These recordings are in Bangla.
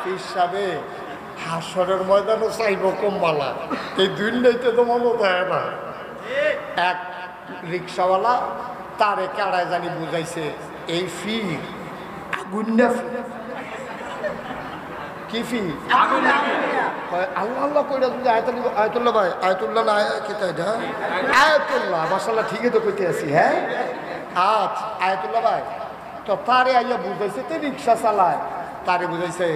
পীর সাহেবে হাসরের ময়দানে চাইব কম্বালা, এই দুনিয়াতে তো মনে দেয় না। এক রিক্সাওয়ালা তারে কারায় জানি বুঝাইছে এই ফি আগুন না কি ফি আল্লাহ আল্লাহ কইরা যদি আয়াতুল্লাহ ভাই আয়াতুল্লাহ না আয়াতুল্লাহ মাশাআল্লাহ ঠিকই তো কইতে আছি। হ্যাঁ আচ্ছা আয়াতুল্লাহ ভাই তো তারে আইয়া বুঝাইছে তে রিক্সা চালায়, তারে বুঝাইছে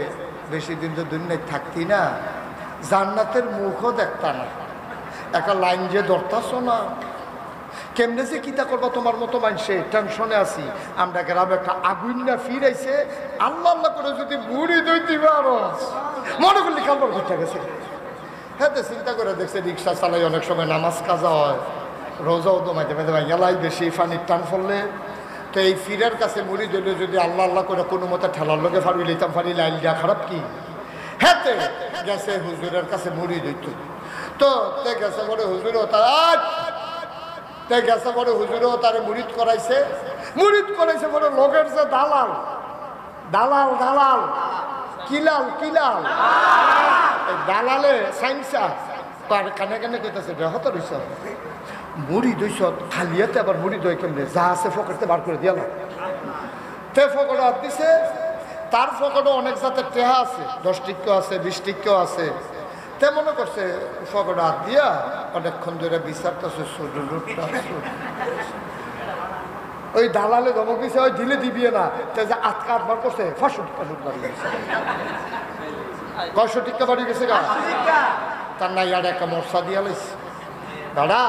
বেশি দিন তো দুনিয়ায় থাকতি না, জান্নাতের মুখও দেখতা না, একটা লাইন যে ধরতাছ না, কেমনে যে কিতা করবা তোমার মতো মানুষে টেনশনে আছি। আমরা গ্রামে একটা আগুন না ফিরাইছে, আল্লাহ আল্লাহ করে যদি বুড়ি দই দিবা আরো মনে করলি কাপড় ঘুরতে গেছে। হ্যাঁ তো চিন্তা করে দেখছে রিক্সা চালাই অনেক সময় নামাজ কাজা হয়, রোজাও তো মাঝে মাঝে গেলাই বেশি পানির টান ফললে। তো এই ফিরের কাছে মুড়ি দিলে যদি আল্লাহ আল্লাহ করে কোনো মতে ঠেলার লোকে ফাড়ি লইতাম ফাড়ি লাইল দেওয়া খারাপ কি? হ্যাঁ গেছে হুজুরের কাছে মুড়ি দিত, তো গেছে পরে হুজুরও তার গেছে পরে হুজুরও তারে মুড়িদ করাইছে পরে লোকের যে দালাল দালাল দালাল কিলাল কিলাল দালালে সাইন্সা তার কানে কানে কইতেছে ব্যাহত রইছ মুড়ি দইছ খালিয়াতে আবার মুড়ি দই কেমনে যা আছে ফকরতে বার করে দিয়াল। তে ফকর হাত দিছে, তার ফকরও অনেক জাতের টেহা আছে, 10 টিক্কা আছে 20 টিক্কাও আছে। তে মনে করছে ফকর হাত দিয়া অনেকক্ষণ ধরে বিচারতেছে ওই দালালে ধমক দিছে ওই দিলে দিবিয়ে না, তে যে আটকা আটবার করছে 500 টিক্কা নোট বাড়ি গেছে, 500 টিক্কা বাড়ি গেছে গা। তার না ইয়ার একটা মশা দিয়া লাইছে দাদা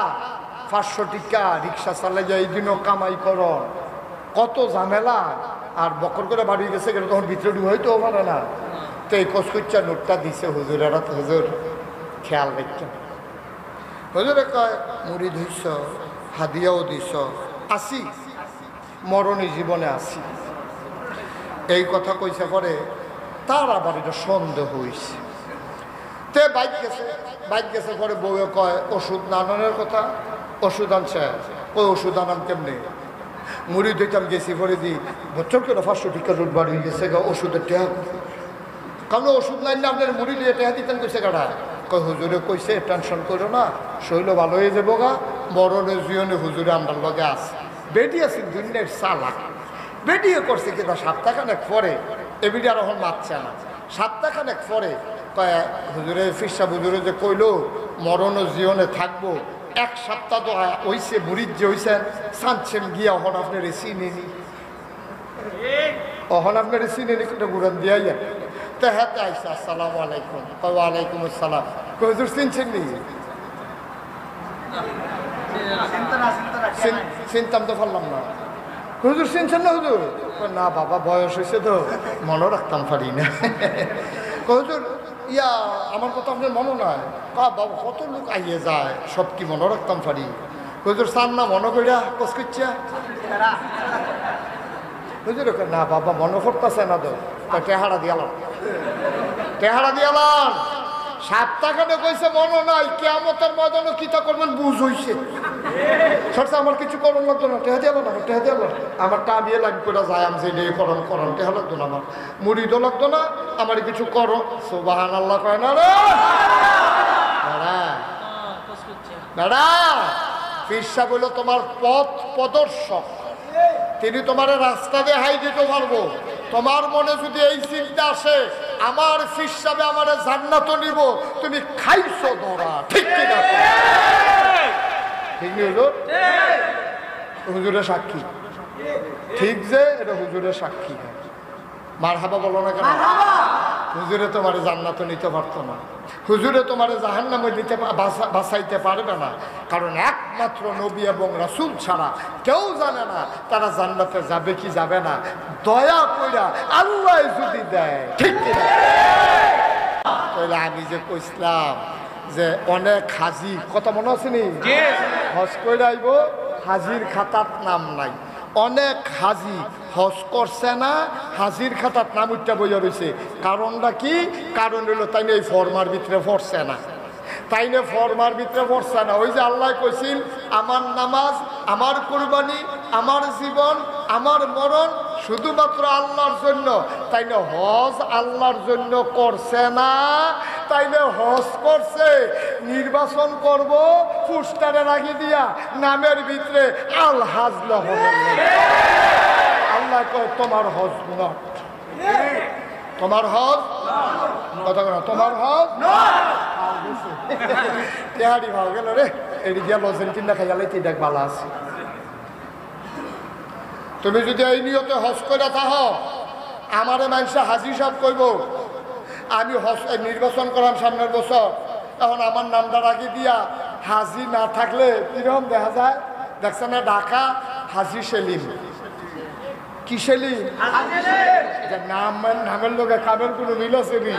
500 টিক্কা রিক্সা চালাই যায় এই দিনও কামাই কর, কত ঝামেলা, আর বকর করে বাড়ি গেছে গেলে তখন ভিতরে ডুব হইতেও পারে না। তো এই কচকুচ্চা নোটটা দিছে হুজুরের হাতে, হুজুর খেয়াল রাখছেন। হুজুরে কয় মুড়ি ধুইছ হাদিয়াও দিছ, আসি মরণী জীবনে আসি, এই কথা কইছে পরে তার আবার এটা সন্দেহ হয়েছে। তে বাইক গেছে পরে বউয়ে কয় ওষুধ নানানোর কথা, ওষুধ আনছে, ওই ওষুধ আনাম কেমনি? মুড়ি দিতাম গেছি পরে দিই বছর করে 500 টিক্কা নোট বাড়ি গেছে গা ওষুধের টেহা, কারণ ওষুধ লাইন না আপনার মুড়ি দিয়ে টেহা দিতেন কইছে কাটা। কয় হুজুরে কইছে টেনশন করো না, শৈল ভালো হয়ে যাবো গা, মরণের জীবনে হুজুরে আমার লগে আছে। বেটি আছে দুনিয়ার চালাক, বেটিয়ে করছে কিনা সপ্তাহখানেক পরে এবিডি আর এখন মারছে না, সপ্তাহখানেক পরে কয় হুজুরে ফিরসা হুজুরে যে কইলো মরণ জীবনে থাকবো, 1 সপ্তাহ তো হইছে মুড়িদ যে হইছেন সানছেন গিয়া অহন আপনার চিনি অহন আপনার চিনি গুড়ান দিয়া তো হ্যাঁ আইসা আসসালামু আলাইকুম, ওয়ালাইকুম আসসালাম, হুজুর চিনছেন নি? চিনতাম তো পারলাম না। হুজুর চিনছেন না? হুজুর না বাবা বয়স হয়েছে তো মনে রাখতাম পারি না। হুজুর ইয়া আমার কথা আপনার মনে নয়, বাবা কত লোক আইয়ে যায় সব কি মনে রাখতাম পারি? হুজুর চান না মনে করিয়া কচকুচ্চা? হুজুর না বাবা মনে করতেছে না তো, টেহারা দিয়ালাম সপ্তাহখানে কইছে মনে নাই, কিয়ামতের ময়দানে কিতা করবেন বুঝ হইছে। সরসা আমার কিছু করণ লাগতো না, টেহা দিয়াল না, টেহা দিয়াল আমার টাবিয়ে লাইন করে যায়, আমি যে করণ টেহা লাগতো না, আমার মুড়িদও লাগতো না, আমার কিছু করো সুবহানাল্লাহ কয় না রে দাদা। ফিরসা বলল তোমার পথ প্রদর্শক, তিনি তোমার রাস্তা দিয়ে হাই দিতে পারবো। তোমার মনে যদি এই চিন্তা আসে আমার ফিরসাবে আমার জান্নাত নিব, তুমি খাইছো ধরা, ঠিক কিনা? ঠিক নেই হুজুর? হুজুরের সাক্ষী ঠিক যে এটা হুজুরের সাক্ষী। মারহাবা বলো না কেন? হুজুরে তোমার জান্নাত নিতে পারতো না, হুজুরে তোমার জাহান্নামে দিতে বাঁচাইতে পারবে না, কারণ একমাত্র নবী এবং রাসূল ছাড়া কেউ জানে না তারা জান্নাতে যাবে কি যাবে না, দয়া কইরা আল্লাহ যদি দেয়, ঠিক কিনা? তাহলে আমি যে কইছিলাম যে অনেক হাজি কথা মনে আছে নি? হজ কইরা আইব, হাজির খাতার নাম নাই, অনেক হাজি হজ করছে না, হাজির খাতার নাম উঠতে বইয়া রয়েছে। কারণটা কি? কারণ হলো তাই এই ফরমার ভিতরে পড়ছে না, তাই না ফরমার ভিতরে পড়ছে না। ওই যে আল্লাহ কইছিল আমার নামাজ, আমার কুরবানি, আমার জীবন, আমার মরণ শুধুমাত্র আল্লাহর জন্য, তাইলে হজ আল্লাহর জন্য করছে না, তাইলে হজ করছে নির্বাচন করব পোস্টারে লাগিয়ে দিয়া নামের ভিতরে আল হাজ আল্লাহ কয় তোমার হজ নট, তোমার হজ কথা বলো, তোমার হজ তেহারি ভাও গেল রে, এটি দিয়া লজেন কিনা খাইয়ালে দেখ ভালো আছে। তুমি যদি এই নিয়তে হজ করে থাকো, আমারে মানুষে হাজি সাহেব কইব আমি হজ নির্বাচন করলাম সামনের বছর, এখন আমার নামটা রাখি দিয়া হাজি না থাকলে কিরকম দেখা যায়, দেখছে না ঢাকা হাজি সেলিম, কি সেলিম নামের লোকে কামের কোনো মিল আছে নি,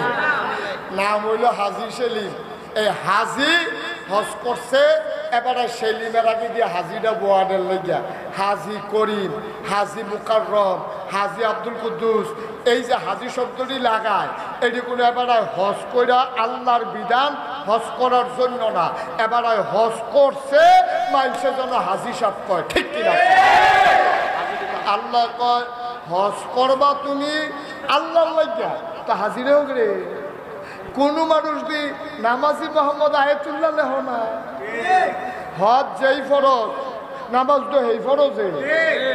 নাম হইল হাজি সেলিম। এই হাজি হজ করছে, এবারে সেলিমের আগে দিয়ে হাজিটা বোয়াদের লইয়া হাজি করিম, হাজি মুকাররম, হাজি আব্দুল কুদ্দুস, এই যে হাজি শব্দটি লাগায় এটি কোনো এবারে হজ কইরা আল্লাহর বিধান হজ করার জন্য না, এবারে হজ করছে মানুষের জন্য হাজি সাহেব কয়, ঠিক কিনা? আল্লাহ কয় হজ করবা তুমি আল্লাহর লইয়া, তা হাজিরে হোক রে। কোনো মানুষ দি নামাজি মোহাম্মদ আয়াতুল্লাহ লেহ না, হজ যেই ফরজ নামাজ তো এই ফরজে।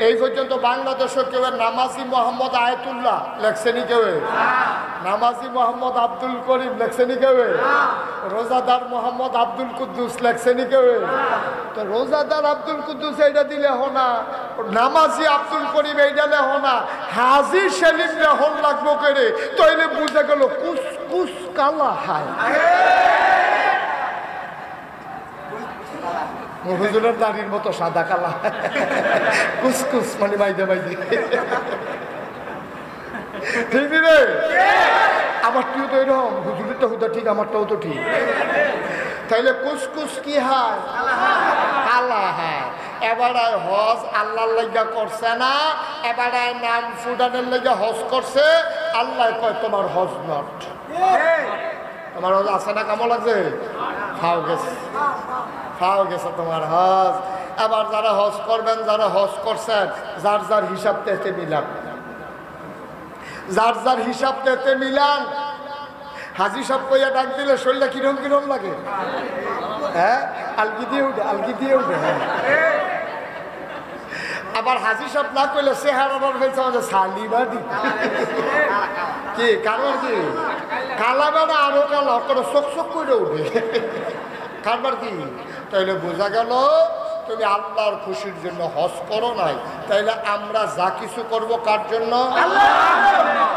এই পর্যন্ত বাংলাদেশে কেউ নামাজি মোহাম্মদ আয়াতুল্লাহ লেখছেনি, কেউ নামাজি মোহাম্মদ আব্দুল করিম লেখছেনি, কেউ রোজাদার মোহাম্মদ আব্দুল কুদ্দুস লেখছেনি, কেউ তো রোজাদার আব্দুল কুদ্দুস এইটা দিলে না, নামাজি আব্দুল করিম এইটা লেহ না, হাজি সেলিম লেহন লাগবো করে, তইলে বুঝে গেল কুস কুস কালা হায়। হুজুরের দাড়ির মতো সাদা কালা, কুসকুস মানে মাইদে মাইদে, ঠিক রে? আমারটিও তো এরকম, হুজুরেরটা হুদা ঠিক, আমারটাও তো ঠিক। তাইলে কুসকুস কি হয়? কালা হয়। এবারে হজ আল্লাহর লাগা করছে না, এবারে নাম ফুটানের লাগা হজ করছে, আল্লাহ কয় তোমার হজ নট। তোমার হজ আছে না? কেমন লাগছে? খাও গেছে, খাও গেছে তোমার হজ। এবার যারা হজ করবেন, যারা হজ করছেন, যার যার হিসাব পেতে মিলান, যার যার হিসাব পেতে মিলান। হাজি সব কইয়া ডাক দিলে শরীরটা কিরম কিরম লাগে, হ্যাঁ আলগি দিয়ে উঠে, আলগি দিয়ে উঠে। আবার হাজি সব না কইলে চেহারার হয়েছে আমাদের শালিবাদি, কি কারণ কি কালা বেড়া আরো কালা করে চোখ চোখ করে উঠে, কারবার কি? তাইলে বোঝা গেল তুমি আল্লাহর খুশির জন্য হজ করো নাই, তাইলে আমরা যা কিছু করবো কার জন্য?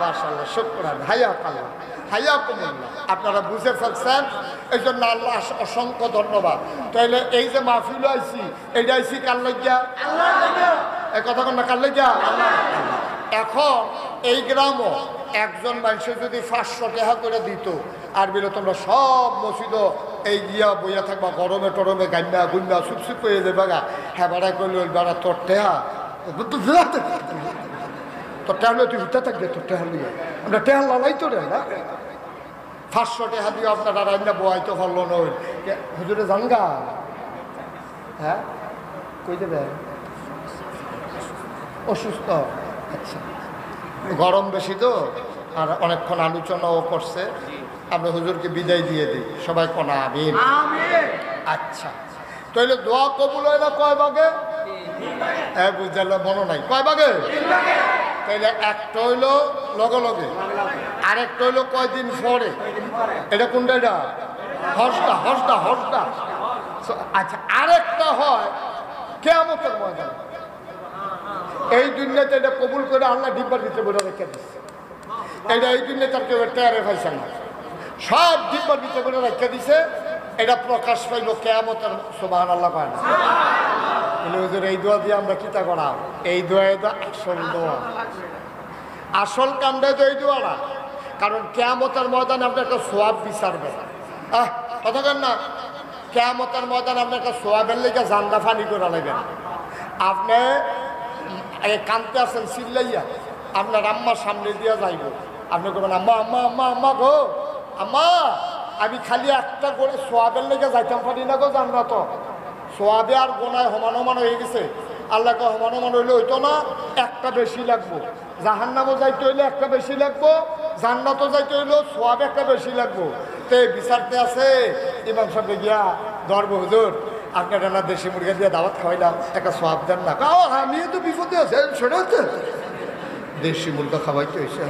মাশাআল্লাহ, শুকরান, হায়াকাল্লাহ, হায়াকুমুল্লাহ। আপনারা বুঝে ফেলছেন, এই জন্য আল্লাহ অসংখ্য ধন্যবাদ। তাইলে এই যে মাহফিল আইছি, এইটা আইছি কার লাগিয়া? এই কথা কোন না, কার লাগিয়া? এখন এই গ্রামও একজন মানুষের যদি 500 টাকা করে দিত, আর বলে তোমরা সব মসজিদ এই গিয়া বইয়া থাকবা, গরমে টরমে গান্না গুন্না সুপসুপ হয়ে যাবে গা, হ্যাঁ বেড়া করলে ওই বেড়া তোর টেহা, তোর টেহা তুই উঠতে থাকবে, তোর টেহা লিয়ে আমরা টেহা লালাই তো রে না, 500 টাকা দিয়ে আপনারা রান্না বয়াইতে পারলো নই। হুজুরে জানগা, হ্যাঁ কই দেবে? অসুস্থ, আচ্ছা গরম বেশি তো, আর অনেকক্ষণ আলোচনাও করছে, আমরা হুজুরকে বিদায় দিয়ে দিই, সবাই কোনা আমিন। আচ্ছা, তাইলে দোয়া কবুল হয় না কয় ভাগে? হ্যাঁ বুঝাল মনে নাই, কয় ভাগে? তাইলে একটা হইলো লগে লগে, আরেকটা হইলো কয়দিন পরে। এটা কোনটা? এটা হজটা, হজটা, হজটা। আচ্ছা, আরেকটা হয় কিয়ামতের ময়দান। এই দুনিয়াতে এটা কবুল করে আল্লাহ ডিব্বার ভিতরে বলে রেখে দিচ্ছে, এটা এই দুনিয়াতে আর কেউ টেয়ারে পাইছে না, সব ডিব্বার ভিতরে বলে রেখে দিছে। এটা প্রকাশ পাইল কিয়ামতের, সুবহানাল্লাহ পায় না। এই দোয়া দিয়ে আমরা কিতা করা? এই দোয়াই তো আসল দোয়া, আসল কামটাই তো এই দোয়াটা। কারণ কিয়ামতের ময়দানে আপনার একটা সোয়াব বিচারবে, কথা কেন না? কিয়ামতের ময়দানে আপনার একটা সোয়াবের লেগে জান্দা ফানি করে লাগবেন। আপনি কানতে আছেন চিল্লাইয়া, আপনার আম্মার সামনে দিয়ে যাইব, আপনি করবেন আম্মা আম্মা আম্মা আম্মা গো, আম্মা আমি খালি একটা করে সোয়াবের লেগে যাইতাম পারি না গো, জান না তো সোয়াবে আর গোনায় সমান সমান হয়ে গেছে, আল্লাহ মনে মনে হইলে হইতো না, একটা বেশি লাগবো। জাহান্নামও যাইতে হইলে একটা বেশি লাগবো, জান্নাতও যাইতে হইলেও সোয়াব একটা বেশি লাগবো। তো এই বিচারতে আছে ইমাম সাহেব গিয়া ধর্ম হুজুর আপনার না দেশি মুরগি দিয়ে দাওয়াত খাওয়াইলাম, একটা সোয়াব দেন না। আমিও তো বিপদে আছে, সেটা হচ্ছে দেশি মুরগা খাওয়াইতে হয়েছে।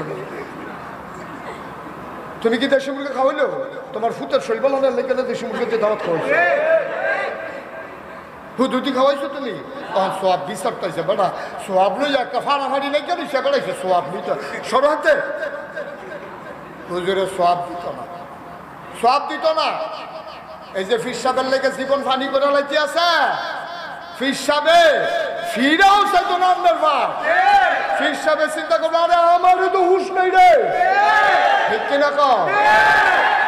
তুমি কি দেশি মুরগি খাওয়াইলো? তোমার ফুতের শৈল বলার লেগে দেশি মুরগি দিয়ে দাওয়াত খাওয়াইছো, হুদুতি খাওয়াইছো তুমি। সোয়াব বিচার পাইছে বেটা, সোয়াব লই একটা ফাড়াফাড়ি লেগে নিচে বেড়াইছে, সোয়াব নিতে সরাতে হুজুরে সোয়াব দিত না, সোয়াব দিত না। এই যে ফির সাহেবের লেগে জীবন ফানি করে লাইতে আছে, ফির সাহেবে ফিরাও চাইতো না আপনার বাপ। ফির সাহেবে চিন্তা করবো আরে আমারও তো হুশ নেই রে, ঠিক কিনা কম।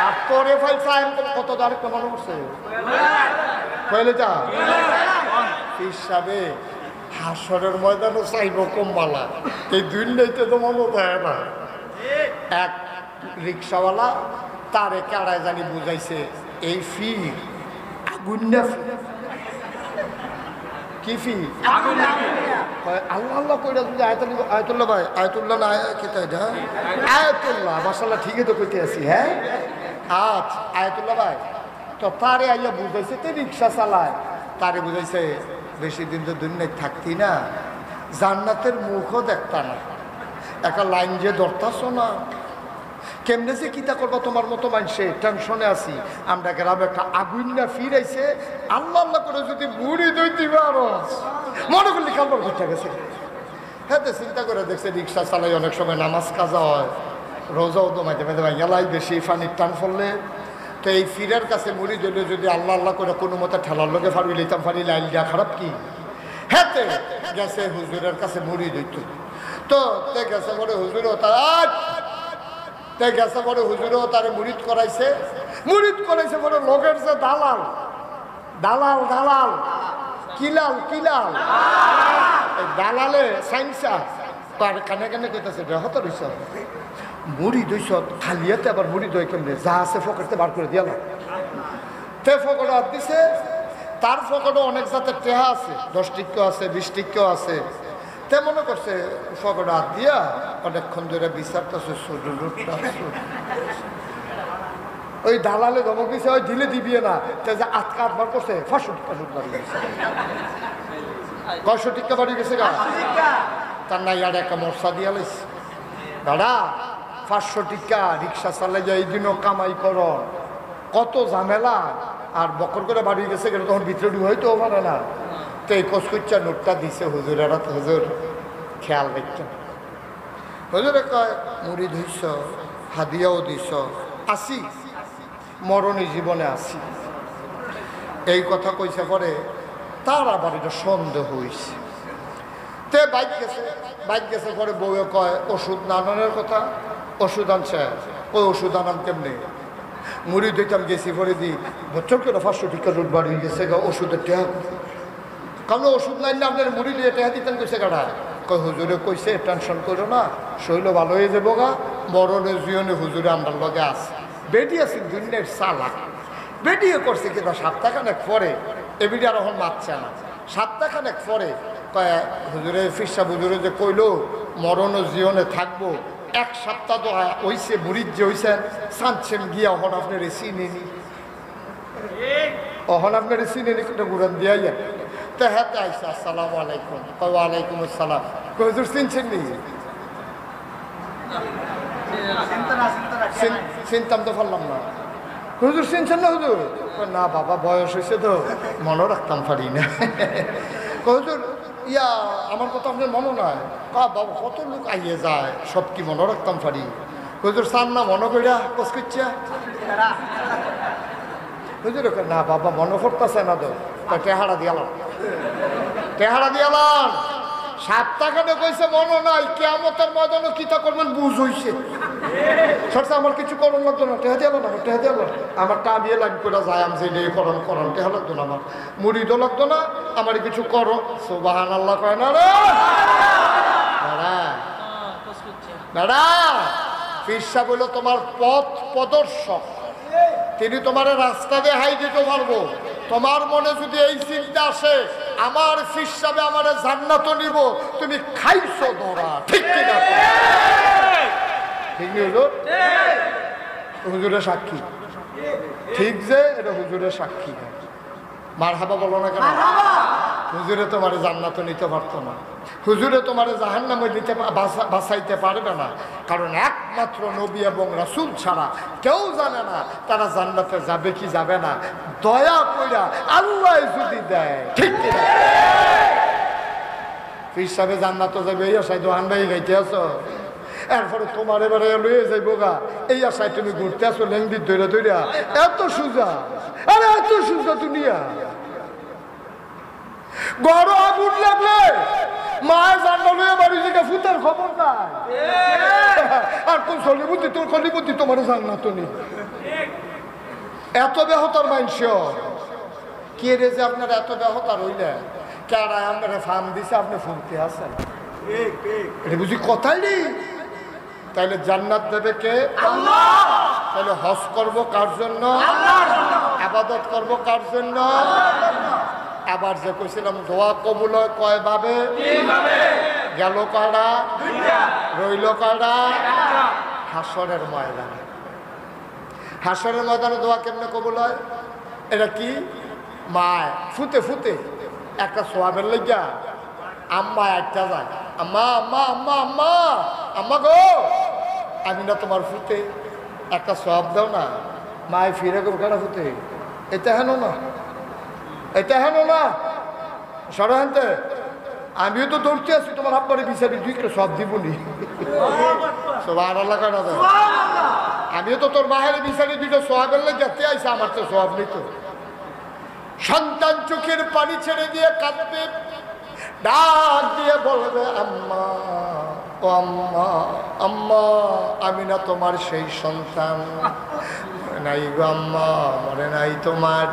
আর তোরে ফাইলছে কত আরেকটা মনে করছে কইলে যা ফির সাহেবে হাসরের ময়দানও চাইব কমবালা, এই দুইটাইতে তো মনে দেয় না। এক রিক্সাওয়ালা তারে কারায় জানি বুঝাইছে এই ফি আগুন না, কি ফি আল্লাহ আল্লাহ কইরা যদি আয়াতুল্লাহ ভাই, আয়াতুল্লাহ না কেতা এটা আয়াতুল্লাহ মাশাআল্লাহ ঠিকই তো কইতে আছি। হ্যাঁ আচ্ছা আয়াতুল্লাহ ভাই তো তারে আইয়া বুঝাইছে, তে রিক্সা চালায়, তারে বুঝাইছে বেশি দিন তো দুনিয়ায় থাকতি না, জান্নাতের মুখও দেখতা না, একটা লাইন যে ধরতাছ না, কেমনে যে কিতা করবো তোমার মতো মানুষে টেনশনে আছি আমরা। গ্রামে একটা আগুন না ফিরাইছে, আল্লাহ আল্লাহ করে যদি বুড়ি দইতে পারো মনে করলি কালবার ঘুরতে গেছে। হ্যাঁ তো চিন্তা করে দেখছে রিক্সা চালাই অনেক সময় নামাজ কাজা হয়, রোজাও তো মাঝে মাঝে গেলাই বেশি পানির টান ফললে। তো এই ফিরের কাছে মুড়ি দিলে যদি আল্লাহ আল্লাহ করে কোনো মতো ঠেলার লোকে ফাড়ি লইতাম, ফাড়ি লাইন দেওয়া খারাপ কি। হ্যাঁ গেছে হুজুরের কাছে মুড়ি দিত, তো গেছে বলে হুজুরও তার গেছে বলে হুজুরেও তারে মুরিদ করাইছে, মুরিদ করাইছে বলে লোকের যে দালাল দালাল দালাল কিলাল কিলাল দালালে সাইন্সা তার কানে কানে কইতেছে হত রইছ মুড়ি দইছ খালিয়াতে আবার মুড়ি দই কেমনে যা আছে ফকরতে বার করে দিয়াল। তে ফকর হাত দিছে, তার ফকরও অনেক জাতের টেহা আছে, 10 টিক্কা আছে 20 টিক্কাও আছে। তে মনে করছে ফকর হাত দিয়া অনেকক্ষণ ধরে বিচারতেছে ওই দালালে ধমক দিছে, ওই ঢিলে দিবিয়ে না, তে যে আটকা আটবার করছে 500 টিক্কা সুদ বাড়ি গেছে, 500 টিক্কা বাড়ি গেছে গা। তার না ইয়ার একটা মশা দিয়া লাইছে দাদা 500 টিক্কা রিক্সা চালাই যায় এই দিনও কামাই কর, কত ঝামেলা। আর বকর করে বাড়ি গেছে গেলে তখন ভিতরে হয়তো পারে না। তো এই কচকুচ্চা নোটটা দিছে হুজুরের হাতে, হুজুর খেয়াল রাখছেন। হুজুরে কয় মুড়ি ধুইছ হাদিয়াও দিছ, আসি মরণী জীবনে আসি, এই কথা কইছে পরে তার আবার এটা সন্দেহ হয়েছে। তে বাইক গেছে পরে বউয়ে কয় ওষুধ না আনানোর কথা, ওষুধ আনছে, ওই ওষুধ আনান কেমনে, মুড়ি দিতাম গেছি পরে দি বছর করে 500 টিকা রোড বাড়ি গেছে গা ওষুধের টেহা, কারণ ওষুধ লাইন না আপনার মুড়ি দিয়ে টেহা দিতেন কইছে কাটা। কয় হুজুরে কইছে টেনশন করো না, শৈল ভালো হয়ে যাবো গা, মরণের জীবনে হুজুরে আমার লগে আছে। বেটি আছে দুনিয়ার চালাক, বেটিয়ে করছে কিন্তু সপ্তাহখানেক পরে এবিডি আর এখন মারছে না, সপ্তাহখানেক পরে কয় হুজুরে ফিরসা হুজুরে যে কইলো মরণ জীবনে থাকবো, 1 সপ্তাহ তো হইছে মুড়ির যে হইছেন চাঁদছেন গিয়া অহন আপনার চিনি নি, অহন আপনার চিনি নি একটা গুড়ান দিয়া যায়। তো হ্যাঁ আইসা আসসালামু আলাইকুম, ওয়ালাইকুম আসসালাম, হুজুর চিনছেন নি? চিনতাম তো পারলাম না। হুজুর চিনছেন না? হুজুর না বাবা বয়স হয়েছে তো মনে রাখতাম পারি না। হুজুর ইয়া আমার কথা আপনার মনে নয়, বাবা কত লোক আইয়ে যায় সব কি মনে রাখতাম পারি। হুজুর চান না মনে করিয়া কচকুচ্চা, হুজুর না বাবা মনে পড়তেছে না তো, টেহারা দিয়ালাম, টেহারা দিয়ালাম। সপ্তাহখানে কইছে মনে নাই, কিয়ামতের ময়দানে কিতা করবেন বুঝ হইছে। সরছে আমার কিছু করণ লাগতো না, টেহা দিয়াল না, টেহা দিয়াল আমার টানিয়ে লাইন করে যায়, আমি যে করণ করণ টেহা লাগতো না, আমার মুড়িদও লাগতো না, আমার কিছু করো। সুবহানাল্লাহ কয় না রে দাদা, দাদা ফিরসা বলল তোমার পথ প্রদর্শক, তিনি তোমার রাস্তা দিয়ে হাই দিতে পারবো। তোমার মনে যদি এই চিন্তা আসে আমার হিসাবে আমার জান্নাত নিব, তুমি খাইছো ধরা, ঠিক কিনা? ঠিক হলো? হুজুরের সাক্ষী, ঠিক যে এটা হুজুরের সাক্ষী। মারহাবা বলো না কেন? হুজুরে তোমার জান্নাত নিতে পারতো না, হুজুরে তোমার জাহান্নামে নিতে বাঁচাইতে পারবে না, কারণ একমাত্র নবী এবং রাসূল ছাড়া কেউ জানে না তারা জান্নাতে যাবে কি যাবে না। দয়া কইরা আল্লাহ যদি দেয়, ঠিক কিনা? হিসাবে জান্নাত যাবে এই আশায় দোহান ভাই গাইতে আছো, এরপরে তোমার এবারে লয়ে যাইব গা এই আশায় তুমি ঘুরতে আসো লেংদি ধরে ধরিয়া। এত সুজা, আরে এত সুজা দুনিয়া। গড় আগুন লাগলে মায়ের জান্না লয়ে বাড়ি থেকে ফুটার খবর নাই, আর কোন সলিবুদ্ধি তোর কলিবুদ্ধি তোমার জান্নাত নেই। এত বেহতার মাইনস কে রে যে আপনার এত বেহতার হইলে কারা আপনারা ফার্ম দিছে, আপনি ফুলতে আছেন, এটা বুঝি কথাই নেই। তাইলে জান্নাত দেবে কে? আল্লাহ। তাহলে হজ করবো কার জন্য? ইবাদত করবো কার জন্য? আবার যে কইছিলাম দোয়া কবুল হয় কয় ভাবে? গেল কারা, রইল কারা? হাসরের ময়দানে। হাসরের ময়দানে দোয়া কেমনে কবুল হয়? এটা কি? মায় ফুতে ফুতে একটা সোয়াবের লেগা আম্মা একটা যায়, আম্মা আম্মা আম্মা আম্মা আম্মা গো, আমি না তোমার ফুতে একটা সোয়াব দাও না। মায় ফিরে গো কেন ফুতে? এটা হেন না, এটা হেন না, সরাহান্তে আমিও তো দৌড়তে আছি তোমার আব্বারে বিচারি দুই সব দিবনি। আমিও তো তোর মায়ের বিচারি দুইটা সোয়াবের লেগে আইসা, আমার তো সোয়াব নেই। তো সন্তান চোখের পানি ছেড়ে দিয়ে কাঁদবে, ডাক দিয়ে বলবে আম্মা ও আম্মা আম্মা, আমি না তোমার সেই সন্তান, নাই গো আম্মা, মনে নাই তোমার।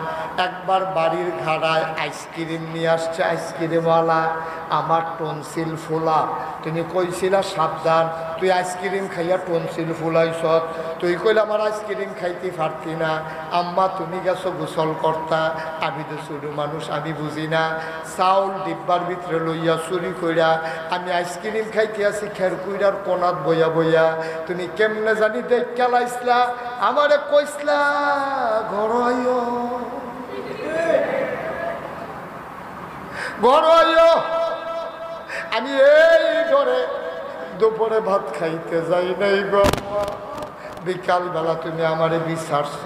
একবার বাড়ির ঘাড়ায় আইসক্রিম নিয়ে আসছে আইসক্রিমওয়ালা, আমার টনসিল ফোলা, তুমি কইছিলা সাবধান, তুই আইসক্রিম খাইয়া টনসিল ফুলাইছ, তুই কইলে আমার আইসক্রিম খাইতে পারতি না। আম্মা তুমি গেছো গোসল করতা, আমি তো ছোট মানুষ, আমি বুঝি না। চাউল ডিব্বার ভিতরে লইয়া চুরি কইরা আমি আইসক্রিম খাইতে আছি খের কুইরার কোনাত বইয়া বইয়া, তুমি কেমনে জানি দেখ খেলাইছিলা, আমারে কইসলা ঘর আমি এই ঘরে দুপুরে ভাত খাইতে যাই নাই গো। বিকাল বেলা তুমি আমারে বিচারছ,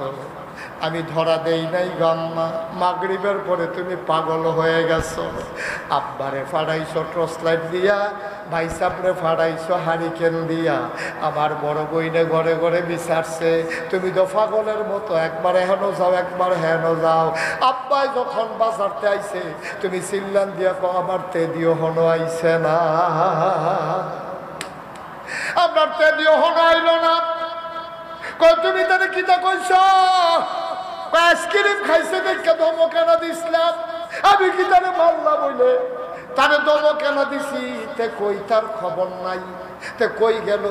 আমি ধরা দেই নাই গাম্মা। মাগরিবের পরে তুমি পাগল হয়ে গেছো, আব্বারে ফাড়াইছো টর্চ লাইট দিয়া, ভাই সাপরে ফাড়াইছো হারিকেন দিয়া, আমার বড় বইনে ঘরে ঘরে বিচারছে, তুমি তো পাগলের মতো একবার হেনো যাও একবার হেনো যাও। আব্বাই যখন বাজারতে আইছে তুমি চিল্লান দিয়া কো আমার তে দিও হনো আইছে না, আপনার তে দিও হনো আইল না। তুমি তাহলে কিতা কইছ? আইসক্রিম খাইছে দেখে ধমক কেনা দিছিলাম, আমি কি তারে মারলাম বলে তারে ধমক কেনা দিছি, তে কই তার খবর নাই, তে কই গেল?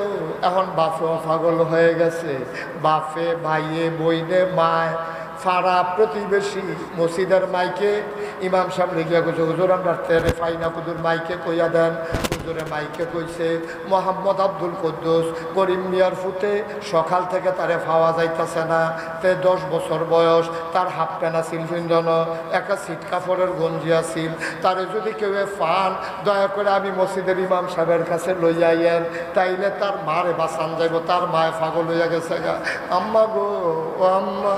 এখন বাপেও পাগল হয়ে গেছে, বাপে ভাইয়ে বইনে মায় ফাড়া প্রতিবেশী মসজিদের মাইকে ইমাম সাহেব রেগিয়া কইছে হুজুর আমরা তেরে ফাইনা কুদুর মাইকে কইয়া দেন। হুজুরে মাইকে কইছে মোহাম্মদ আব্দুল কুদ্দুস করিম মিয়ার ফুতে সকাল থেকে তারে পাওয়া যাইতেছে না, তে 10 বছর বয়স, তার হাফ প্যান্ট আছিল পিন্ধন, একটা সিট কাপড়ের গঞ্জি আছিল, তারে যদি কেউ পান দয়া করে আমি মসজিদের ইমাম সাহেবের কাছে লইয়া আইয়েন, তাইলে তার মারে বাঁচান যাইব, তার মায়ে পাগল হইয়া গেছে গা। আম্মা গো ও আম্মা,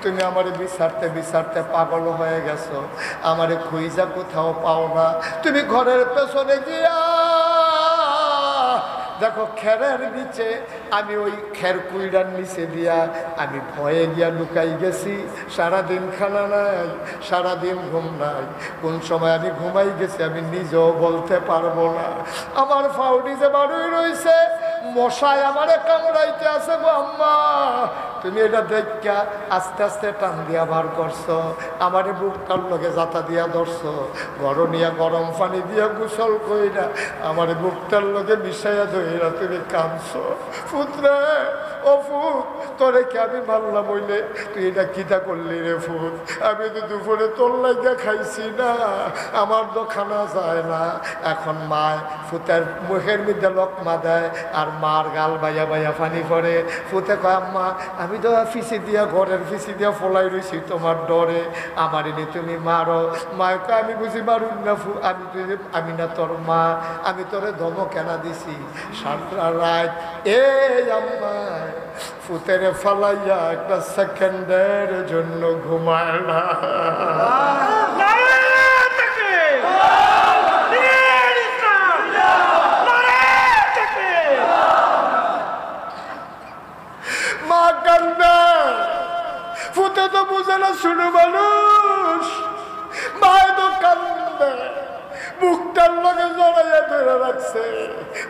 তুমি আমারে বিচারতে বিচারতে পাগল হয়ে গেছো, আমারে খুঁজা কোথাও পাও না, তুমি ঘরের পেছনে গিয়া দেখো খেরের নিচে, আমি ওই খের কুইড়ার নিচে দিয়া আমি ভয়ে গিয়া লুকাই গেছি। সারাদিন খানা নাই, সারাদিন ঘুম নাই, কোন সময় আমি ঘুমাই গেছি আমি নিজেও বলতে পারবো না। আমার ফাউডি যে বাড়ুই রয়েছে, মশায় আমারে কামড়াইতে আছে গো আম্মা, তুমি এটা দেখা আস্তে আস্তে টান দিয়া বার করছো, আমারে বুকটার লগে জাতা দিয়া ধরছো, গরম নিয়া গরম পানি দিয়া গোসল কইরা আমারে বুকটার লগে মিশাইয়া ধইরা তুমি কাঁদছো। পুত্রে ও ফুত তোরে কি আমি মারলাম হইলে তুই এটা কিতা করলি রে ফুত? আমি তো দুপুরে তোর লাগিয়া খাইছি না, আমার তো খানা যায় না। এখন মা ফুতের মুখের মধ্যে লকমা দেয় আর মার গাল বাইয়া বাইয়া পানি পড়ে। ফুতে কয় আম্মা আমি তো ফিসি দিয়া ঘরের ফিসি দিয়া ফলাই রয়েছি তোমার ডরে, আমার এনে তুমি মারো। মায় কয় আমি বুঝি মারুন না ফু, আমি না তোর মা, আমি তোরে ধমক কেনা দিছি সারা রাত। এই আম্মা ফুতেরে ফালাইয়া একটা সেকেন্ডের জন্য ঘুমায় না। মা কান্দে, ফুতে তো বুঝে না শুনে মানুষ, মায় তো কান্দে, মুখটার লগে জড়াইয়া ধরে রাখছে।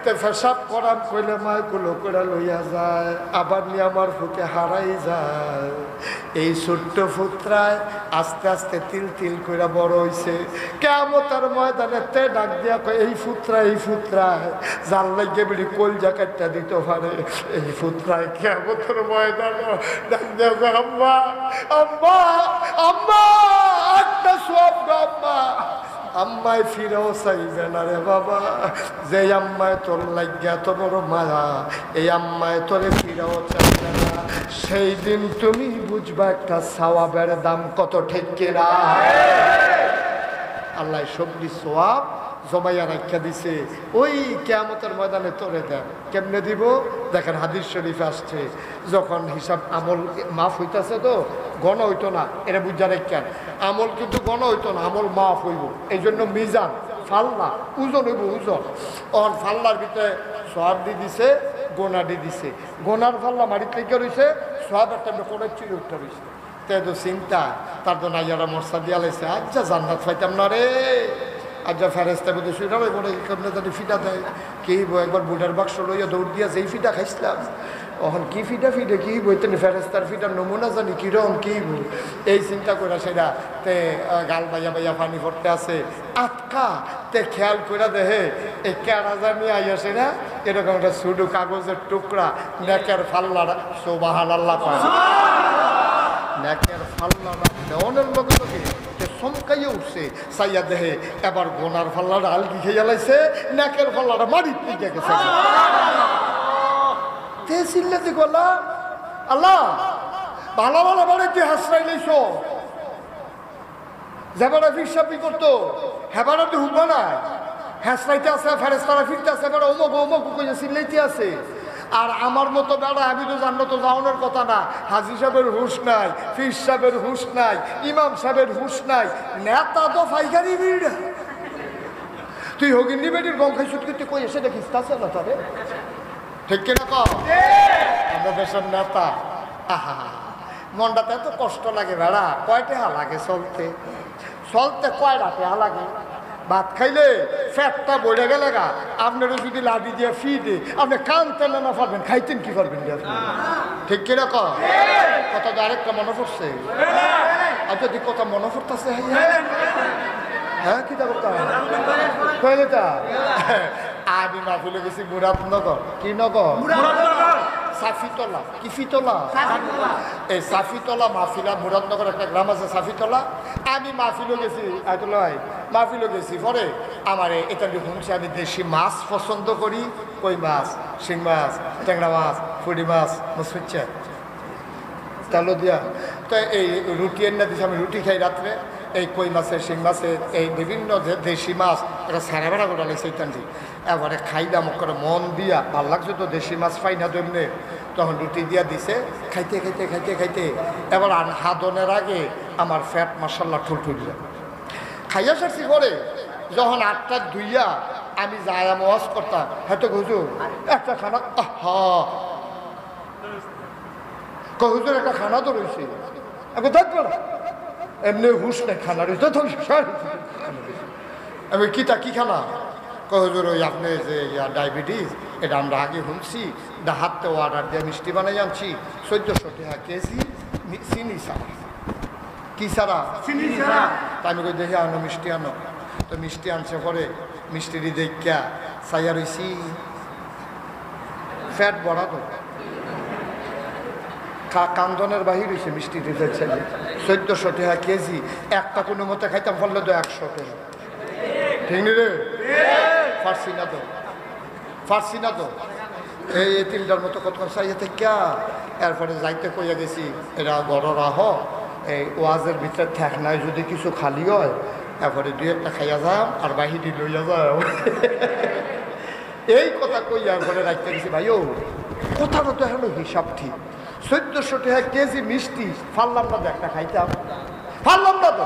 তে ফেসাব করাম কইলে মায় কুলো করে লইয়া যায়, আবার নিয়ে আমার ফুকে হারাই যায়। এই ছোট্ট ফুতরায় আস্তে আস্তে তিল তিল করে বড় হইছে। কিয়ামতের ময়দানে তে ডাক দিয়া কয় এই ফুতরায়, এই ফুতরায় জাল লাগিয়ে বেড়ি কলজা কাটটা দিতে পারে। এই ফুতরায় কিয়ামতের ময়দানে ডাক দিয়া কয় আম্মা আম্মা আম্মা একটা সব আম্মা। আম্মায় ফিরেও চাইবে না রে বাবা, যে আম্মায় তোর লাগিয়া তো বড় মায়া, এই আম্মায় তোরে ফিরেও চাইবে না। সেই দিন তুমি বুঝবা একটা সওয়াবের দাম কত, ঠিক কিনা? আল্লাহ সবজি সোয়াব জমাইয়া রাখা দিছে, ওই কিয়ামতের ময়দানে তোরে দেন। কেমনে দিব দেখেন, হাদিস শরীফে আসছে, যখন হিসাব আমল মাফ হইতেছে তো গণ হইতো না, এটা বুঝা রাখেন। আমল কিন্তু গণ হইতো না, আমল মাফ হইব। এই জন্য মিজান ফাল্লা ওজন হইব, ওজন। ওর ফাল্লার ভিতরে সোয়াব দি দিছে, গোনা দি দিছে। গোনার ফাল্লা মারিত লেগে রয়েছে, সোয়াবের টাইমে কোনো চিড়ে উঠতে রয়েছে। তাই তো চিন্তা, তার তো নাইয়ারা মশলা দিয়া লাইছে, আচ্ছা জান্নাত পাইতাম না রে। আচ্ছা ফেরেস্তা বুঝে শুনে বলে কেমনে জানি ফিটা দেয় কি একবার বুটার বাক্স লইয়া দৌড় দিয়া যেই ফিটা খাইছিলাম, এখন কি ফিটা ফিটে কি বইতেন ফেরেস্তার ফিটার নমুনা জানি কিরম কি এই চিন্তা করে সেটা তে গাল বাইয়া বাইয়া পানি পড়তে আছে আটকা। তে খেয়াল করে দেহে এই কেরা জানি আইয়াছে না এরকম একটা ছোটো কাগজের টুকরা নেকের ফাল্লারা সুবহানাল্লাহ পায়, নেকের ফাল্লারা দেওয়ানের লগে লগে চমকাইয়া উঠছে, চাইয়া দেহে এবার গোনার ফাল্লাটা আলগি খেয়ে লাইছে, নেকের ফাল্লাটা মারিত লিখে গেছে। তে চিল্লাতে গলা আল্লাহ ভালো ভালো বাড়িতে হাসরাই লাইছ, যেবারা ফিরসাপি করতো হেবারা তো হুবা নাই, হাসরাইতে আছে ফেরেস্তারা ফিরতে আছে, এবার অমুক অমুক কইয়া চিল্লাইতে আছে। আর আমার মতো বেড়া আমি তো জানো তো যাওয়ানোর কথা না, হাজি সাহেবের হুশ নাই, ফির সাহেবের হুশ নাই, ইমাম সাহেবের হুশ নাই, নেতা তো ফাইকারি ভিড়। তুই হগিন্দি বেটির গম খাই সুদ করতে কই এসে দেখিস তাছে না তারে, ঠিক কিনা কর? আমরা দেশের নেতা, আহা মনটাতে এত কষ্ট লাগে বেড়া, কয়টা লাগে চলতে চলতে, কয়টা টেহা লাগে। ভাত খাইলে ফ্যাটটা বইলে গেলে গা, আপনারও যদি লাডি দিয়ে ফি দে আপনি কানতেন না পারবেন, খাইতেন কি পারবেন, ঠিক কিনা কর? কথা তো আরেকটা মনে পড়ছে, আর যদি কথা মনে পড়তেছে হ্যাঁ কিতা করতে কইলেটা আমি মাহফিলে গেছি মুরাদনগর, কি নগর? সাফিতলা, কি ফিতলা? এই সাফিতলা মাহফিলা, মুরাদনগর একটা গ্রাম আছে সাফিতলা। আমি মাহফিলও গেছি, আয়তুল্লাহ মাহফিলও গেছি। পরে আমার এটা শুনছি আমি দেশি মাছ পছন্দ করি, কই মাছ, শিং মাছ, ট্যাংরা মাছ, ফুটি মাছ, মুসফিচ্ছে তেলো দিয়া। তো এই রুটি এনে দিয়েছি, আমি রুটি খাই রাত্রে। এই কই মাছের, শিং মাছের, এই বিভিন্ন দেশি মাছ একটা সারা বেড়া গোটা লাগছে ইত্যাদি। এবারে খাইলাম করে মন দিয়া, ভাল লাগছে তো দেশি মাছ পাই না তেমনি। তখন রুটি দিয়া দিছে, খাইতে খাইতে খাইতে খাইতে এবার হাদনের আগে আমার ফ্যাট মাসাল্লাহ ঠুলঠুল যায়। খাইয়া সারছি পরে যখন 8টা ধুইয়া আমি যাই ওয়াজ করতাম, হয়তো হুজুর একটা খানা, হুজুর একটা খানা তো রয়েছে, আমি থাকবো না এমনি হুশ নেই, খানা রয়েছে আমি কিতা কি খানা? হুজুর ওই আপনি যে ডায়াবেটিস এটা আমরা আগে শুনছি, হাতে অর্ডার দিয়ে মিষ্টি বানাই আনছি 1400 টাকা কেজি চিনি ছাড়া। কি ছাড়া? চিনি ছাড়া। তা আমি কই দেখি আনো মিষ্টি আনো, তো মিষ্টি আনছে পরে মিষ্টির দেখা চাইয়া রয়েছি ফ্যাট বড়া তো কান্দনের বাহির হয়েছে মিষ্টি দিতে ছেলে 1400 টাকা কেজি একটা কোনো মতে খাইতাম ফললে তো 100 টাকা ঠিক নি রে ফার্সি না তো এই 3টার মতো কতক্ষণ চাইয়ে থেকে এরপরে যাইতে কইয়া গেছি এরা বড় রাহ এই ওয়াজের ভিতরে থাক নাই যদি কিছু খালি হয় এরপরে 2-1টা খাইয়া যাম আর বাহিরি লইয়া যাও এই কথা কইয়া ঘরে রাখতে গেছি ভাই ও কথাটা তো এখন হিসাব ঠিক 1400 টাকা কেজি মিষ্টি ফাললাম না তো একটা খাইতাম ফাললাম না তো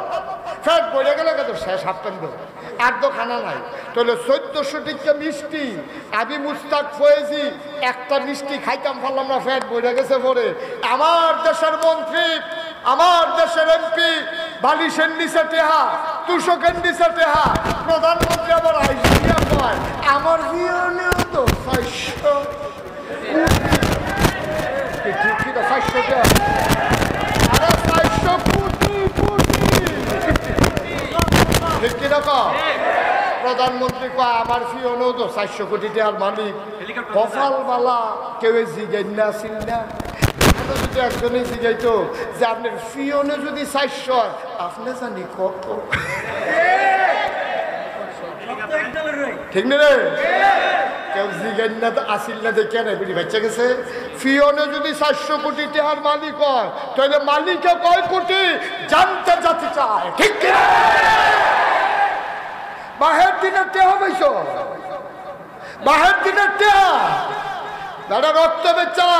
ফ্যাট বলে গেলে তো শেষ হাফতেন্দ আর তো খানা নাই তাহলে 1400 টাকা মিষ্টি আমি মুস্তাক ফয়েজি একটা মিষ্টি খাইতাম ফাললাম না ফ্যাট বলে গেছে পরে আমার দেশের মন্ত্রী আমার দেশের এমপি বালিশের নিচে টেহা তুষকের নিচে টেহা প্রধানমন্ত্রী আবার আইসিয়া কয় আমার বিয়েও তো 500 ঠিক 500 টাকা আরে 500 কোটি ঠিক কিরকম প্রধানমন্ত্রী কয় আমার ফিওনেও তো 400 কোটি টাকার মালিক কপালবালা কেউ জিজ্ঞেস না আসিল না যদি একজনে জিজ্ঞাইতো যে আপনার ফিওনে যদি 400 আপনি জানি কত ঠিক না রে কেউ জিজ্ঞেস না আসিল না দেখে না বুঝি বাচ্চা গেছে ফিওনে যদি 400 কোটি টাকার মালিক হয় তাহলে মালিকে কয় কোটি জানতে যাতে চায় ঠিক কিনা বাহের দিনের টেহা পাইছ বাহের দিনের টেহা দাদা রক্ত বেচা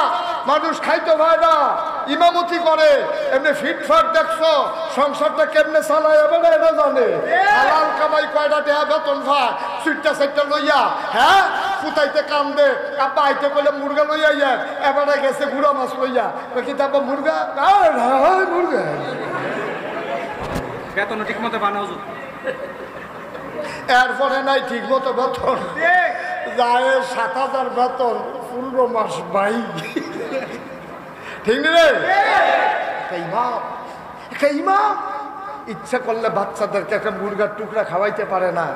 মানুষ খাইতে হয় না ইমামতি করে এমনি ফিটফাট দেখছো সংসারটা কেমনে চালায় এবার এটা জানে হালাল কামাই কয়টা টেহা বেতন ভাই সুইটটা লইয়া হ্যাঁ ফুটাইতে কান্দে আব্বা আইতে বলে মুরগা লইয়া যান এবারে গেছে গুড়া মাছ লইয়া কি তারপর মুরগা মুরগা বেতন ঠিক মতো বানাও এরপরে নাই ঠিক মতো বেতন যায় 7000 বেতন 15 মাস বাই ঠিক রে ইমাম ইচ্ছা করলে বাচ্চাদেরকে একটা মুরগার টুকরা খাওয়াইতে পারে না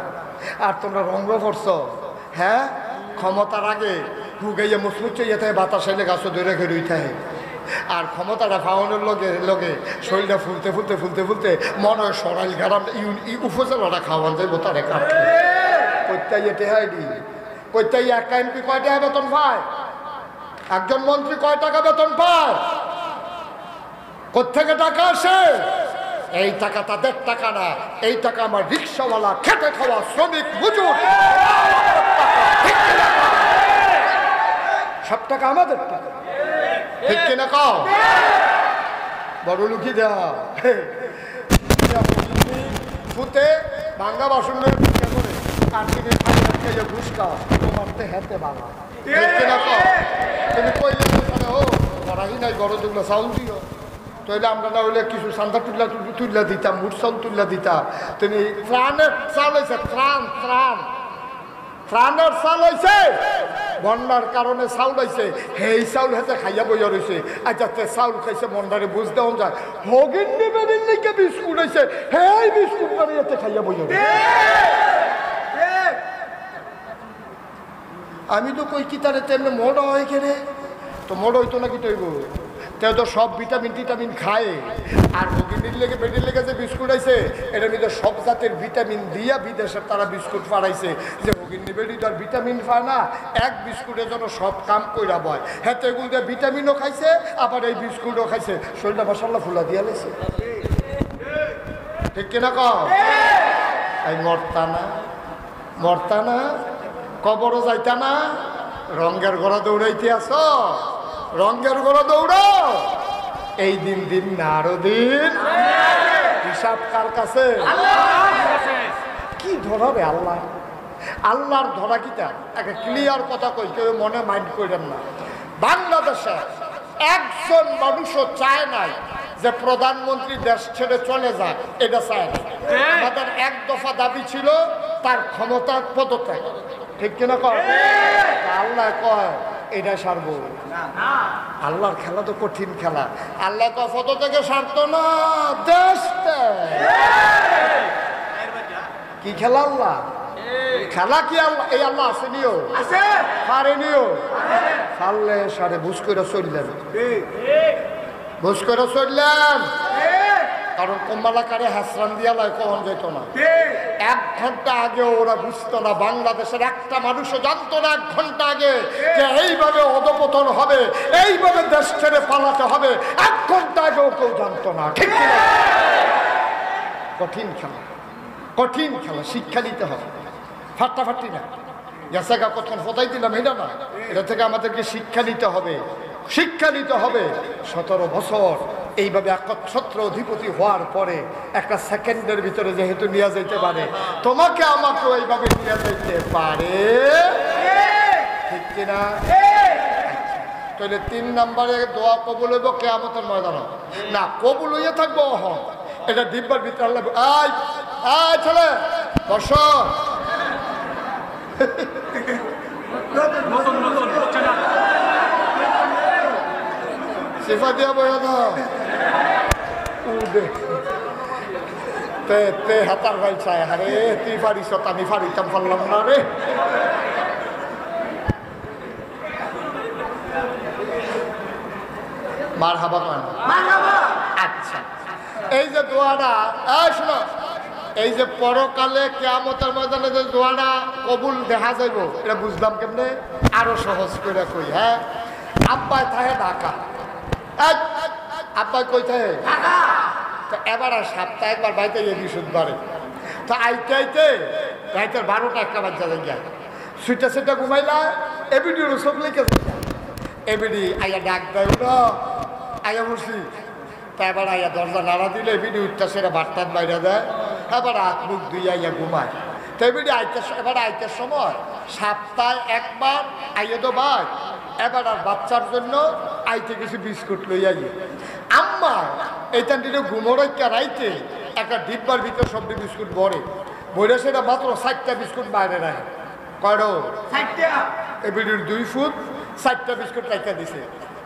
আর তোমরা রঙ্গ করছো হ্যাঁ ক্ষমতার আগে হুগাইয়া মুসমুচ্ছে ইয়ে থাকে বাতাস এলে গাছ ধরে ঘেরে থাকে আর ক্ষমতাটা ফাওয়ানোর লগে শরীরটা ফুলতে মনে হয় সরাইল গ্রাম উপজেলাটা খাওয়ান যাইব তারে কাটলে কইতাই এতে হয় দি কইতাই একটা এমপি কয় টাকা বেতন পায় একজন মন্ত্রী কয় টাকা বেতন পায় কোত্থেকে টাকা আসে এই টাকা তাদের টাকা না এই টাকা আমার রিক্সাওয়ালা খেটে খাওয়া শ্রমিক মজুর সব টাকা আমাদের টাকা ঠিক কিনা কও বড় লুকি দেওয়া ফুতে ভাঙ্গা বাসনের পূজা করে আর তুমি খাইয়া ঘুষ খাও তোমার তো হেতে বাবা ঠিক কিনা কও তুমি কইলে ও করাই নাই গরম যেগুলো চাউল দিও তাহলে আমরা না হইলে কিছু সান্দা তুল্লা দিতাম মুঠ চাউল তুল্লা দিতাম তুমি ত্রাণের চাল হয়েছে ত্রাণের চাল হয়েছে বন্যার কারণে চাউল হয়েছে সেই চাউল হাতে খাইয়া বইয়া রয়েছে আর যাতে চাউল খাইছে মন্ডারে বুঝতে হন যায় হগিন নিবেদিন নাকি বিস্কুট হয়েছে সেই বিস্কুট মানে এতে খাইয়া বইয়া রয়েছে আমি তো কই কি তারে তেমনি মোড় হয় কেনে তো মোড় হইতো নাকি তৈব তেও তো সব ভিটামিন খায় আর ভগিনীর লেগে পেটের লেগে যে বিস্কুট আইছে এটার মধ্যে সব জাতের ভিটামিন দিয়া বিদেশের তারা বিস্কুট ফাড়াইছে যে ভগিনী বেটি তো আর ভিটামিন পায় না এক বিস্কুটের জন্য সব কাম কইরা বয় হ্যাঁ তো এগুলো দিয়ে ভিটামিনও খাইছে আবার এই বিস্কুটও খাইছে শরীরটা মশাল্লা ফুলা দিয়া লেছে ঠিক কিনা কও এই মরতা না কবরও যাইতা না রঙের ঘোড়া দৌড়াইতে আসো রঙের ঘোড়া দৌড়াও এই দিন না আরো দিন হিসাব কার কাছে কি ধরাবে আল্লাহর ধরা কিটা একটা ক্লিয়ার কথা কই কেউ মনে মাইন্ড করেন না বাংলাদেশে একজন মানুষও চায় নাই যে প্রধানমন্ত্রী দেশ ছেড়ে চলে যাক এটা চায় না আমাদের এক দফা দাবি ছিল তার ক্ষমতার পদত্যাগ ঠিক কিনা কয় আল্লাহ কয় এটা সারব আল্লাহর খেলা তো কঠিন খেলা আল্লাহ তো পদ থেকে সারত না দেশ কি খেলা আল্লাহ খেলা কি আল্লাহ এই আল্লাহ আসেনিও পারেনিও পারলে সারে বুঝ করে চলে যাবে বুঝ করে চললেন, কারণ কম্বালাকারে হাসরান দিয়া লাই কখন যেত না। 1 ঘন্টা আগে ওরা বুঝতো না, বাংলাদেশের একটা মানুষও জানতো না 1 ঘন্টা আগে যে এইভাবে অধপতন হবে, এইভাবে দেশ ছেড়ে পালাতে হবে। 1 ঘন্টা আগেও কেউ জানতো না, ঠিক কিনা? কঠিন খেলা, কঠিন খেলা, শিক্ষা নিতে হবে, ফাটাফাটি না। গ্যাসাগা কখন ফতাই দিলাম এটা না, এটা থেকে আমাদেরকে শিক্ষা নিতে হবে, শিক্ষা নিতে হবে। 17 বছর এইভাবে একচ্ছত্র অধিপতি হওয়ার পরে একটা সেকেন্ডের ভিতরে যেহেতু নিয়ে যেতে পারে, তোমাকে আমাকে এইভাবে নিয়ে যেতে পারে, ঠিক কিনা? তাহলে 3 নম্বরে দোয়া কবুল হইব কিয়ামতের ময়দানে না, কবুল হইয়া থাকবো অহং। এটা ডিব্বার ভিতরে আল্লাহ, আয় আয় ছেলে বসো, সিফা দিয়া বয়া দাও, তে হাতার ভাই চায়, আরে তুই পারিস, আমি পারিতাম, পারলাম না রে। মার হাবা মান। আচ্ছা, এই যে দোয়াটা, শোনো, এই যে পরকালে কিয়ামতের ময়দানে যে দোয়াটা কবুল দেখা যাইব, এটা বুঝলাম কেমনে? আরো সহজ করে কই। হ্যাঁ, আব্বাই থাকে ঢাকা, আব্বাই কই থাকে তো এবার আর সপ্তাহে একবার বাড়িতে গিয়ে বৃহস্পতিবারে তো আইতে আইতে রাইতের 12টা 1টা বাজা গিয়া সুইটা সেটা ঘুমাইলা, এবিডি সব লিখে এবিডি আইয়া ডাক দেয়, উঠো আইয়া বসি। তা এবার আইয়া দরজা নাড়া দিলে এবিডি উঠটা সেটা বার্তার বাইরে দেয়, এবার হাত মুখ দুই আইয়া ঘুমায়। তো এবিডি এবার আইতের সময় সপ্তাহে একবার আইয়া তো ভাই, এবার আর বাচ্চার জন্য আইতে কিছু বিস্কুট লই আইয়ে। আম্মা এইটা দিলে ঘুমোরাইকা রাইতে একটা ডিব্বার ভিতরে সবজি বিস্কুট ভরে সেটা মাত্র 4টা বিস্কুট বাইরে রাখে। করো এবিডির 2 ফুট 4টা বিস্কুট রাইকা দিছে।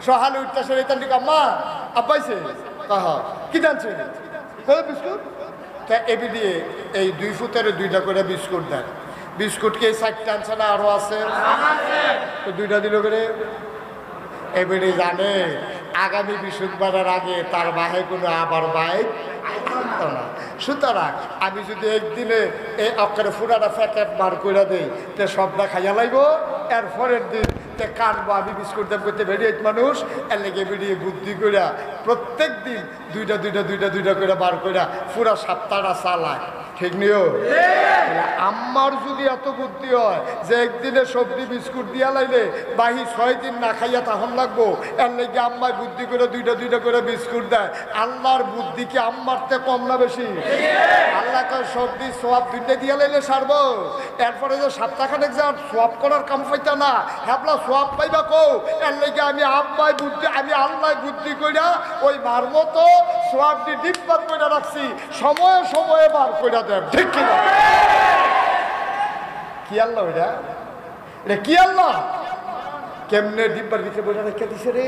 সহালে উঠতে সে এইটা দিকে, আম্মা আব্বাইছে কাহা কি জানছে বিস্কুট? তা এবিডি এই 2 ফুটের 2টা করে বিস্কুট দেয়। বিস্কুট কি 4টা আনছে না আরো আছে? তো 2টা দিল করে। এবারে জানে আগামী বৃহস্পতিবারের আগে তার বাহে কোনো আবার বাইক আনতো না। সুতরাং আমি যদি একদিনে এই অক্ষরে ফুটাটা প্যাকেট বার করে দিই, তে সবটা খাইয়া লাগবো, এর পরের দিন তে কানবো আমি বিস্কুট দাম করতে বেরিয়ে মানুষ, এর লেগে বেরিয়ে বুদ্ধি করে প্রত্যেক দিন 2টা করে বার করে পুরা সপ্তাহটা চালায়, ঠিক নিও? আম্মার যদি এত বুদ্ধি হয় যে একদিনে সবজি বিস্কুট দিয়া লাইলে বাহি 6 দিন না খাইয়া তখন লাগবো, এর লেগে আম্মায় বুদ্ধি করে 2টা করে বিস্কুট দেয়। আল্লাহর বুদ্ধি কি আম্মার তে কম না বেশি? আল্লাহকে সবজি সোয়াব 2টা দিয়া লাইলে সারবো, এরপরে যে সপ্তাহখানেক যা সোয়াব করার কাম পাইতা না, হ্যাবলা সোয়াব পাইবা কো? এর লেগে আমি আম্মায় বুদ্ধি, আমি আল্লাহ বুদ্ধি কইরা ওই মার মতো সোয়াবটি ডিব্বার করে রাখছি, সময়ে সময়ে বার করে দেন, ঠিক কিনা? কি আল্লাহ এটা কি আল্লাহ? কেমনে ডিব্বার ভিতরে বইটা রেখে দিছে রে।